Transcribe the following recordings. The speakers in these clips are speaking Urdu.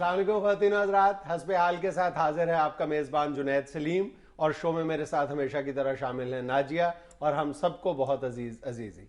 السلام علیکم خواتین و حضرات، حسب حال کے ساتھ حاضر ہے آپ کا میزبان جنید سلیم، اور شو میں میرے ساتھ ہمیشہ کی طرح شامل ہیں ناجیہ، اور ہم سب کو بہت عزیزی۔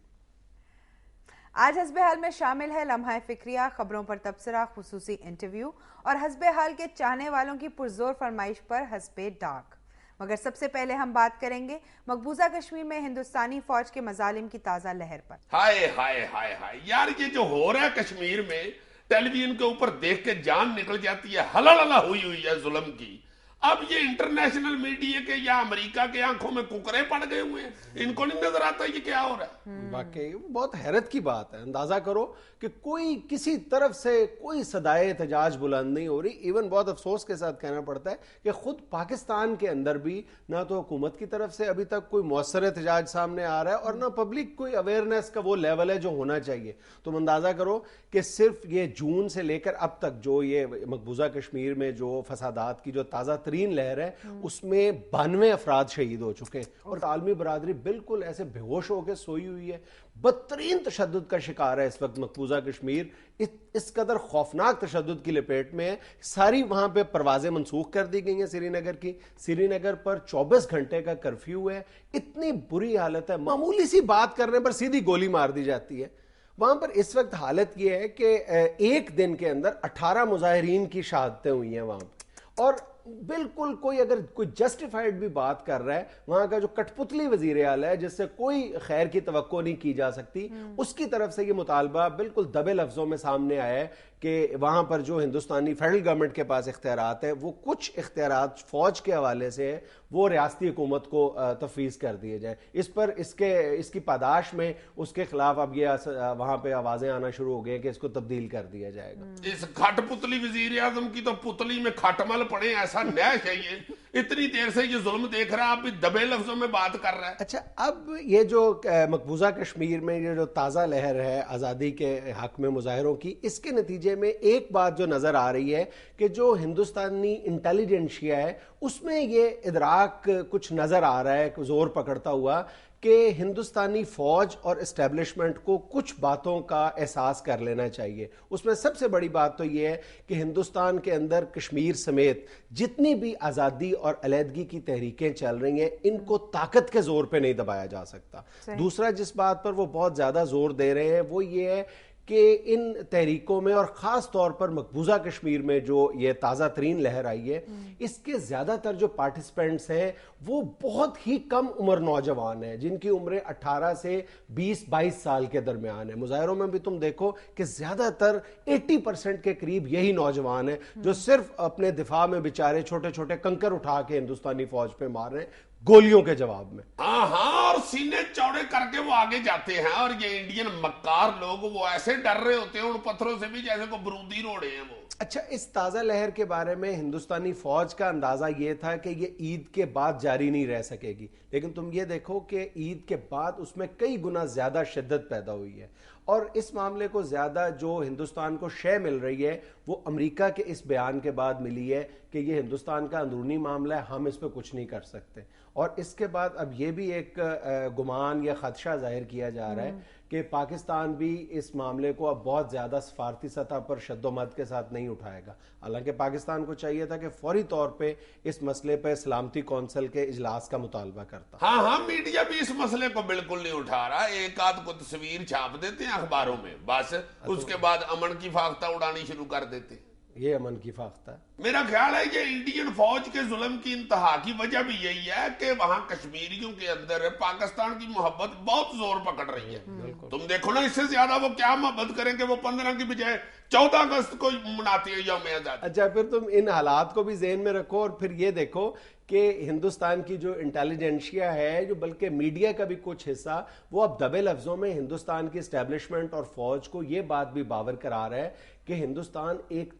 آج حسب حال میں شامل ہے لمحہ فکریہ، خبروں پر تبصرہ، خصوصی انٹرویو اور حسب حال کے چاہنے والوں کی پرزور فرمائش پر حسب ڈاک۔ مگر سب سے پہلے ہم بات کریں گے مقبوضہ کشمیر میں ہندوستانی فوج کے مظالم کی تازہ لہر پر۔ ہائے ہائے ہائے ہائے یار، یہ جو ہو رہا ہے کشمیر میں ٹیلی ویژن کے اوپر دیکھ کے جان نکل جاتی ہے، ہلا ہوئی ہے ظلم کی۔ اب یہ انٹرنیشنل میڈیا کے یا امریکہ کے آنکھوں میں ککرے پڑ گئے ہوئے ہیں، ان کو نہیں نظر آتا یہ کیا ہو رہا ہے۔ واقعی بہت حیرت کی بات ہے، اندازہ کرو کہ کوئی کسی طرف سے کوئی صدائے احتجاج بلند نہیں ہو رہی۔ ایون بہت افسوس کے ساتھ کہنا پڑتا ہے کہ خود پاکستان کے اندر بھی نہ تو حکومت کی طرف سے ابھی تک کوئی مؤثر احتجاج سامنے آ رہا ہے، اور نہ پبلک کوئی اویئرنیس کا وہ لیول ہے جو ہونا چاہیے۔ تم اندازہ کرو کہ صرف یہ جون سے لے کر اب تک جو یہ مقبوضہ کشمیر میں جو فسادات کی جو تازہ ترین لہر ہے، اس میں 92 افراد شہید ہو چکے ہیں، اور عالمی برادری بالکل ایسے بے ہوش ہو کے سوئی ہوئی ہے۔ بدترین تشدد کا شکار ہے اس وقت مقبوضہ کشمیر، اس قدر خوفناک تشدد کی لپیٹ میں ہے۔ ساری وہاں پہ پروازیں منسوخ کر دی گئی ہیں سری نگر کی، سری نگر پر 24 گھنٹے کا کرفیو ہے۔ اتنی بری حالت ہے، معمولی سی بات کرنے پر سیدھی گولی مار دی جاتی ہے۔ وہاں پر اس وقت حالت یہ ہے کہ ایک دن کے اندر 18 مظاہرین کی شہادتیں ہوئی ہیں وہاں پہ، اور بالکل کوئی اگر کوئی جسٹیفائڈ بھی بات کر رہا ہے، وہاں کا جو کٹ پتلی وزیر اعلیٰ ہے جس سے کوئی خیر کی توقع نہیں کی جا سکتی، اس کی طرف سے یہ مطالبہ بالکل دبے لفظوں میں سامنے آیا ہے کہ وہاں پر جو ہندوستانی فیڈرل گورنمنٹ کے پاس اختیارات ہیں، وہ کچھ اختیارات فوج کے حوالے سے وہ ریاستی حکومت کو تفویض کر دیے جائیں۔ اس پر اس کی پاداش میں اس کے خلاف اب یہ وہاں پہ آوازیں آنا شروع ہو گئی کہ اس کو تبدیل کر دیا جائے گا۔ اس کھٹ پتلی وزیر اعظم کی تو پتلی میں کھٹ مل پڑے، ایسا نیش ہے یہ، اتنی دیر سے یہ ظلم دیکھ رہا ہے، آپ بھی دبے لفظوں میں بات کر رہا ہے۔ اچھا، اب یہ جو مقبوضہ کشمیر میں یہ جو تازہ لہر ہے آزادی کے حق میں مظاہروں کی، اس کے نتیجے میں ایک بات جو نظر آ رہی ہے کہ جو ہندوستانی انٹیلیجنشیا ہے اس میں یہ ادراک کچھ نظر آ رہا ہے زور پکڑتا ہوا کہ ہندوستانی فوج اور اسٹیبلشمنٹ کو کچھ باتوں کا احساس کر لینا چاہیے۔ اس میں سب سے بڑی بات تو یہ ہے کہ ہندوستان کے اندر کشمیر سمیت جتنی بھی آزادی اور علیحدگی کی تحریکیں چل رہی ہیں، ان کو طاقت کے زور پہ نہیں دبایا جا سکتا۔ دوسرا جس بات پر وہ بہت زیادہ زور دے رہے ہیں وہ یہ ہے کہ ان تحریکوں میں، اور خاص طور پر مقبوضہ کشمیر میں جو یہ تازہ ترین لہر آئی ہے، اس کے زیادہ تر جو پارٹیسپینٹس ہیں وہ بہت ہی کم عمر نوجوان ہیں، جن کی عمریں 18 سے 20-22 سال کے درمیان ہیں۔ مظاہروں میں بھی تم دیکھو کہ زیادہ تر 80% کے قریب یہی نوجوان ہیں جو صرف اپنے دفاع میں بیچارے چھوٹے چھوٹے کنکر اٹھا کے ہندوستانی فوج پہ مار رہے ہیں گولیوں کے جواب میں۔ ہاں، اور سینے چوڑے کر کے وہ آگے جاتے ہیں، اور یہ انڈین مکار لوگ وہ ایسے ڈر رہے ہوتے ہیں ان پتھروں سے بھی جیسے کو برودی روڑے ہیں وہ۔ اچھا، اس تازہ لہر کے بارے میں ہندوستانی فوج کا اندازہ یہ تھا کہ یہ عید کے بعد جاری نہیں رہ سکے گی، لیکن تم یہ دیکھو کہ عید کے بعد اس میں کئی گنا زیادہ شدت پیدا ہوئی ہے، اور اس معاملے کو زیادہ جو ہندوستان کو شے مل رہی ہے وہ امریکہ کے اس بیان کے بعد ملی ہے کہ یہ ہندوستان کا اندرونی معاملہ ہے، ہم اس پہ کچھ نہیں کر سکتے۔ اور اس کے بعد اب یہ بھی ایک گمان یا خدشہ ظاہر کیا جا رہا ہے کہ پاکستان بھی اس معاملے کو اب بہت زیادہ سفارتی سطح پر شد و مد کے ساتھ نہیں اٹھائے گا، حالانکہ پاکستان کو چاہیے تھا کہ فوری طور پہ اس مسئلے پہ سلامتی کونسل کے اجلاس کا مطالبہ کرتا۔ ہاں، میڈیا بھی اس مسئلے کو بالکل نہیں اٹھا رہا، ایک آدھ کو تصویر چھاپ دیتے ہیں اخباروں میں، بس اس کے بعد امن کی فاختہ اڑانی شروع کر دیتے ہیں۔ یہ امن کی فاختہ ہے۔ میرا خیال ہے یہ انڈین فوج کے ظلم کی انتہا کی وجہ بھی یہی ہے کہ وہاں کشمیریوں کے اندر پاکستان کی محبت بہت زور پکڑ رہی ہے۔ تم دیکھو نا، اس سے زیادہ وہ کیا محبت کریں کہ وہ 15 کی بجائے 14 اگست کو مناتے ہیں یوم آزادی۔ اچھا، پھر تم ان حالات کو بھی ذہن میں رکھو، اور پھر یہ دیکھو کہ ہندوستان کی جو انٹیلیجنشیا ہے، جو بلکہ میڈیا کا بھی کچھ حصہ، وہ اب دبے لفظوں میں ہندوستان کی اسٹیبلشمنٹ اور فوج کو یہ بات بھی باور کرا رہا ہے کہ ہندوستان ایک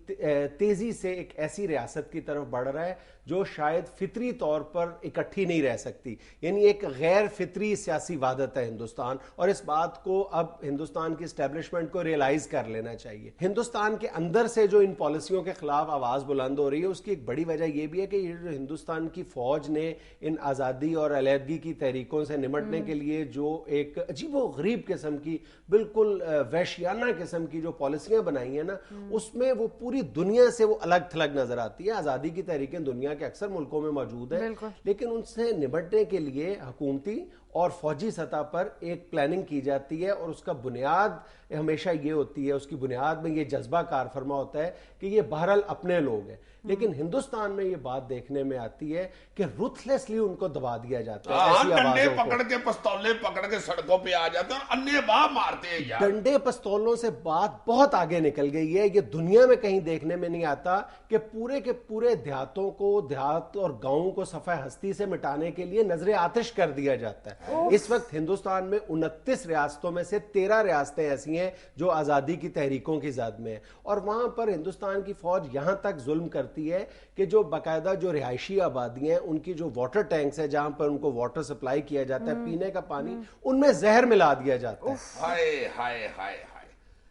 تیزی سے ایک ایسی ریاست کی طرف بڑھ رہا ہے جو شاید فطری طور پر اکٹھی نہیں رہ سکتی. یعنی ایک غیر فطری سیاسی وحدت ہے ہندوستان, اور اس بات کو اب ہندوستان کی اسٹیبلشمنٹ کو ریئلائز کر لینا چاہیے. ہندوستان کے اندر سے جو ان پالیسیوں کے خلاف آواز بلند ہو رہی ہے, اس کی ایک بڑی وجہ یہ بھی ہے کہ یہ جو ہندوستان کی فوج نے ان آزادی اور علیحدگی کی تحریکوں سے نمٹنے کے لیے جو ایک عجیب و غریب قسم کی, بالکل وحشیانہ قسم کی جو پالیسیاں بنائی ہیں نا, اس میں وہ پوری دنیا سے وہ الگ تھلگ نظر آتی ہے. آزادی کی تحریکیں دنیا کے اکثر ملکوں میں موجود ہیں, لیکن ان سے نمٹنے کے لیے حکومتی اور فوجی سطح پر ایک پلاننگ کی جاتی ہے, اور اس کا بنیاد ہمیشہ یہ ہوتی ہے, اس کی بنیاد میں یہ جذبہ کار فرما ہوتا ہے کہ یہ بہرحال اپنے لوگ ہیں. لیکن ہندوستان میں یہ بات دیکھنے میں آتی ہے کہ رuthlessly ان کو دبا دیا جاتا ہے. ایسی ڈنڈے پکڑ کے پستولے پکڑ کے سڑکوں پہ آ جاتے ہیں اور انے باہ مارتے ہیں یار. ڈنڈے پستولوں سے بات بہت آگے نکل گئی ہے. یہ دنیا میں کہیں دیکھنے میں نہیں آتا کہ پورے کے پورے دیہاتوں کو, دیہات اور گاؤں کو صفحہ ہستی سے مٹانے کے لیے نظر آتش کر دیا جاتا ہے. اس وقت ہندوستان میں 29 ریاستوں میں سے 13 ریاستیں ایسی ہیں جو آزادی کی تحریکوں کی زد میں ہیں, اور وہاں پر ہندوستان کی فوج یہاں تک ظلم کرتی ہے کہ جو باقاعدہ جو رہائشی آبادی ہیں, ان کی جو واٹر ٹینکس ہیں جہاں پر ان کو واٹر سپلائی کیا جاتا ہے, پینے کا پانی, ان میں زہر ملا دیا جاتا ہے. ہائے ہائے ہائے ہائے,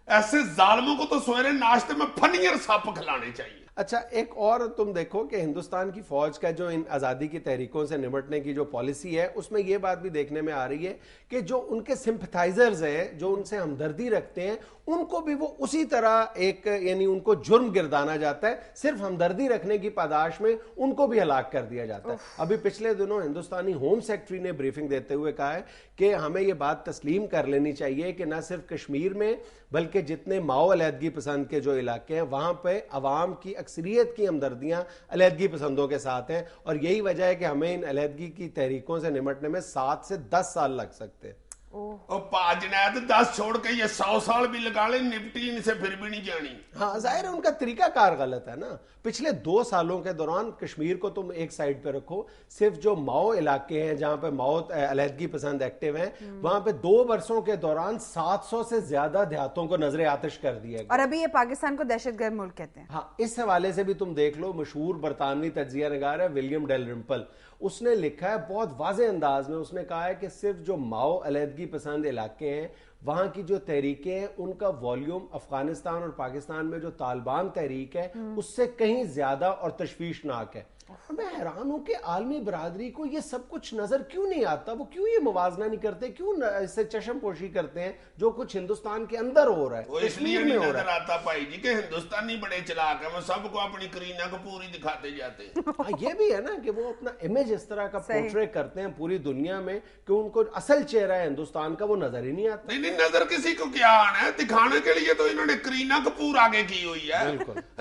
ایسے ظالموں کو تو سویرے ناشتے میں پنیر ساپ کھلانے چاہیے. اچھا, ایک اور تم دیکھو کہ ہندوستان کی فوج کا جو ان آزادی کی تحریکوں سے نمٹنے کی جو پالیسی ہے, اس میں یہ بات بھی دیکھنے میں آ رہی ہے کہ جو ان کے سمپتھائزرز ہیں, جو ان سے ہمدردی رکھتے ہیں, ان کو بھی وہ اسی طرح ایک, یعنی ان کو جرم گردانا جاتا ہے. صرف ہمدردی رکھنے کی پاداش میں ان کو بھی ہلاک کر دیا جاتا ہے. ابھی پچھلے دنوں ہندوستانی ہوم سیکرٹری نے بریفنگ دیتے ہوئے کہا ہے کہ ہمیں یہ بات تسلیم کر لینی چاہیے کہ نہ صرف کشمیر میں بلکہ جتنے ماؤ علیحدگی پسند کے جو علاقے ہیں, وہاں پہ عوام کی اکثریت کی ہمدردیاں علیحدگی پسندوں کے ساتھ ہیں, اور یہی وجہ ہے کہ ہمیں ان علیحدگی کی تحریکوں سے نمٹنے میں 7 سے 10 سال لگ سکتے ہیں. اور جنید 10 چھوڑ کے یہ 100 سال بھی لگا لیں, نپٹی ان سے پھر بھی نہیں جانی. ہاں, ظاہر ہے ان کا طریقہ کار غلط ہے نا. پچھلے 2 سالوں کے دوران کشمیر کو تم ایک سائڈ پہ رکھو, صرف جو ماؤ علاقے ہیں جہاں پہ ماؤ علیحدگی پسند ایکٹیو ہیں, وہاں پہ 2 برسوں کے دوران 700 سے زیادہ دیہاتوں کو نظر آتش کر دیا گیا. اور ابھی یہ پاکستان کو دہشت گرد ملک کہتے ہیں. ہاں, اس حوالے سے بھی تم دیکھ لو, مشہور برطانوی تجزیہ نگار ہے ولیم ڈیل رمپل, اس نے لکھا ہے بہت واضح انداز میں, اس نے کہا ہے کہ صرف جو ماؤ علیحدگی پسند علاقے ہیں, وہاں کی جو تحریکیں ہیں, ان کا والیوم افغانستان اور پاکستان میں جو طالبان تحریک ہے اس سے کہیں زیادہ اور تشویشناک ہے. میں حیران ہوں کہ عالمی برادری کو یہ سب کچھ نظر کیوں نہیں آتا, وہ کیوں یہ موازنہ نہیں کرتے, کیوں اس سے چشم پوشی کرتے ہیں جو کچھ ہندوستان کے اندر ہو رہا ہے. وہ اس لیے نہیں نظر آتا بھائی جی کہ ہندوستانی بڑے چلاک ہیں, وہ سب کو اپنی کرینہ کو پوری دکھاتے جاتے ہیں. یہ بھی ہے نا کہ وہ اپنا امیج اس طرح کا پورٹریٹ کرتے ہیں پوری دنیا میں کہ ان کو اصل چہرہ ہے ہندوستان کا وہ نظر ہی نہیں آتا. نہیں, نظر کسی کو کیا آنا ہے, دکھانے کے لیے تو انہوں نے کرینہ کپور آگے کی ہوئی ہے.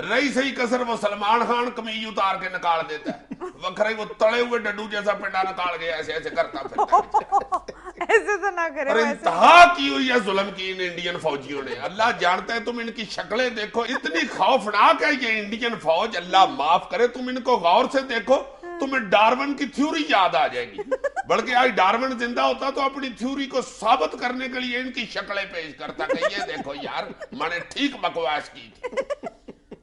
رہی صحیح کسر وہ سلمان خان کمیج اتار کے نکال دیتا ہے, وکھرے وہ تڑے ہوئے ڈڈو جیسا پنڈا نکال گیا, ایسے ایسے کرتا پھرتا. ایسے تو نہ کرے. اور انتہا کی ہوئی ہے ظلم کی ان انڈین فوجیوں نے. اللہ جانتا ہے, تم ان کی شکلیں دیکھو, اتنی خوفناک ہے یہ انڈین فوج, اللہ معاف کرے. تم ان کو غور سے دیکھو, تمہیں ڈارون کی تھیوری یاد آ جائے گی. بلکہ آج ڈارون زندہ ہوتا تو اپنی تھیوری کو ثابت کرنے کے لیے ان کی شکلیں پیش کرتا کہ یہ دیکھو یار, میں نے ٹھیک بکواس کی تھی.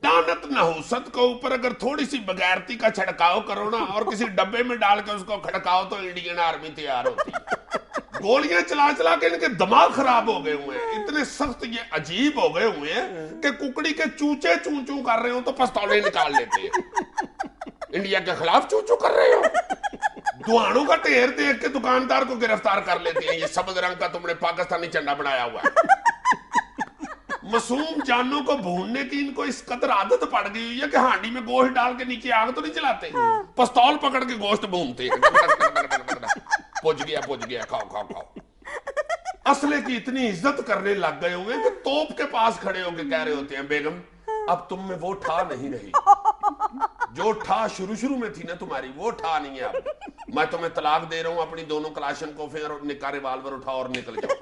لعنت نحوست کو اوپر اگر تھوڑی سی بغیرتی کا چھڑکاؤ کرو نا, اور کسی ڈبے میں ڈال کے اس کو کھڑکاؤ, تو انڈین آرمی تیار ہوتی ہے. گولیاں چلا چلا کے ان کے دماغ خراب ہو گئے ہوئے ہیں, اتنے سخت یہ عجیب ہو گئے ہوئے ہیں کہ ککڑی کے چوچے چون چون کر رہے ہوں تو پستولے نکال لیتے ہیں. انڈیا کے خلاف چون چون کر رہے ہو, دوانوں کا ٹھیر دیکھ کے دکاندار کو گرفتار کر لیتے ہیں. یہ سبز رنگ کا تم نے پاکستانی جھنڈا بنایا ہوا ہے. معصوم جانوں کو بھوننے کی ان کو اس قدر عادت پڑ گئی ہوئی ہے کہ ہانڈی میں گوشت ڈال کے نیچے آگ تو نہیں چلاتے, پستول پکڑ کے گوشت بھونتے ہیں. پوچھ گیا, کھاؤ کھاؤ کھاؤ. اسلحے کی اتنی عزت کرنے لگ گئے ہوئے کہ توپ کے پاس کھڑے ہو کے کہہ رہے ہوتے ہیں, بیگم اب تم میں وہ ٹھا نہیں رہی, جو ٹھا شروع میں تھی نا تمہاری, وہ ٹھا نہیں ہے اب. میں تمہیں طلاق دے رہا ہوں, اپنی دونوں کلاشن کوفیں اور نکا ریوالور اٹھاؤ اور نکل جاؤ.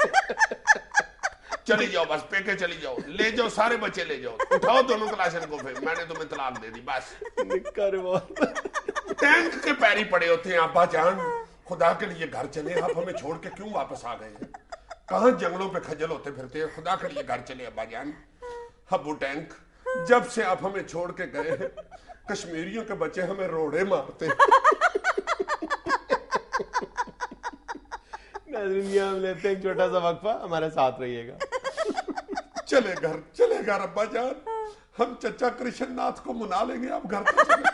چلی جاؤ, بس پیکے چلی جاؤ, لے جاؤ سارے بچے لے جاؤ, اٹھاؤ دونوں کلاشن کوفیں, میں نے تمہیں طلاق دے دی بس. ٹینک کے پیری پڑے ہوتے ہیں, ابا جان خدا کے لیے گھر چلے, آپ ہمیں چھوڑ کے کیوں واپس آ گئے ہیں, کہاں جنگلوں پہ کھجل ہوتے پھرتے ہیں, خدا کے لیے گھر چلے ابا جان. ابو ٹینک, جب سے آپ ہمیں چھوڑ کے گئے ہیں کشمیریوں کے بچے ہمیں روڑے مارتے ہیں. ناظرین ہم لیتے ہیں ایک چھوٹا سا وقفہ, ہمارے ساتھ رہیے گا. چلے گھر ابا جان, ہم چچا کرشن ناتھ کو منا لیں گے, آپ گھر پہ چلیں.